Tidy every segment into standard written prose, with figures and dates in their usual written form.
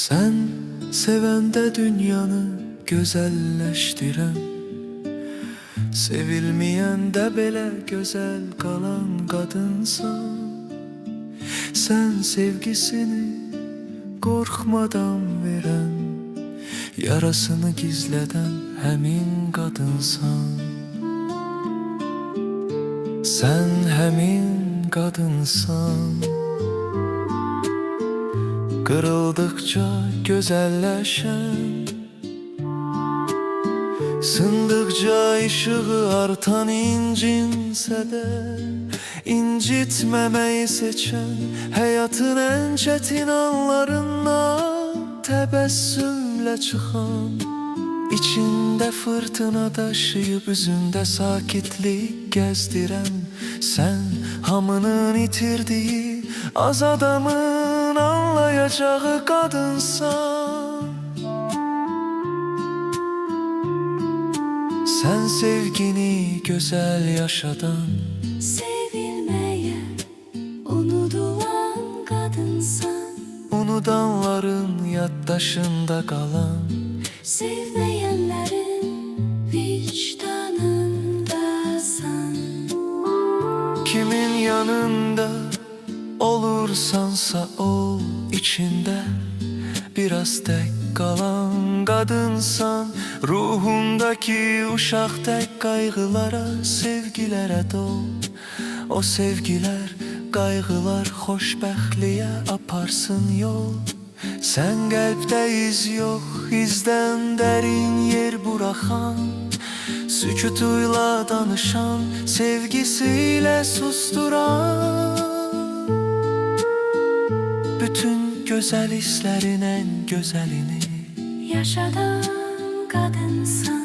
Sen sevende dünyanı gözelleştiren, sevilmeyende belə gözel kalan kadınsan. Sen sevgisini korkmadan veren, yarasını gizleden həmin kadınsan. Sen həmin kadınsan. Kırıldıkça güzelleşen, sındıkça ışığı artan incinse de incitmemeyi seçen, hayatın en çetin anlarından tebessümle çıkan, içinde fırtına taşıyıp üzünde sakitlik gezdiren, sen hamının itirdiği az adamın anlayacağı kadınsan. Sen sevgini güzel yaşadan, sevilmeye unutulan kadınsan. unutanların yaddaşında kalan, Sevmeyenlerin vicdanındasan. kimin yanında olursansa ol, içinde biraz tek kalan kadınsan. Ruhundaki uşak tek kaygılara, sevgilere dol. O sevgiler, kaygılar xoşbəxtliyə aparsın yol. Sen kalpte iz yok, izden derin yer bırakan, sükutuyla danışan, sevgisiyle susturan, bütün güzel hislerin en güzelini Yaşadan kadınsan.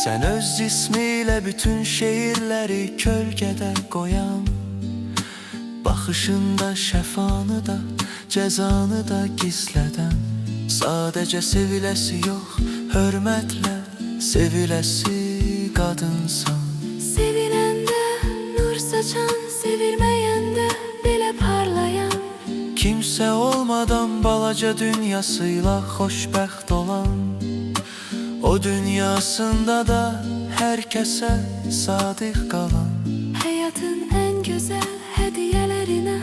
sen öz cismiyle bütün şehirleri kölgede koyan, bakışında şəfanı da cezanı da gizleden, sadece sevilesi yok, hürmetle sevilesi kadınsan. Sevilende nur saçan, sevilmeyende bile parlayan, Kimse olmadan balaca dünyasıyla xoşbəxt olan, o dünyasında da herkese sadık kalan, hayatın en güzel hediyelerine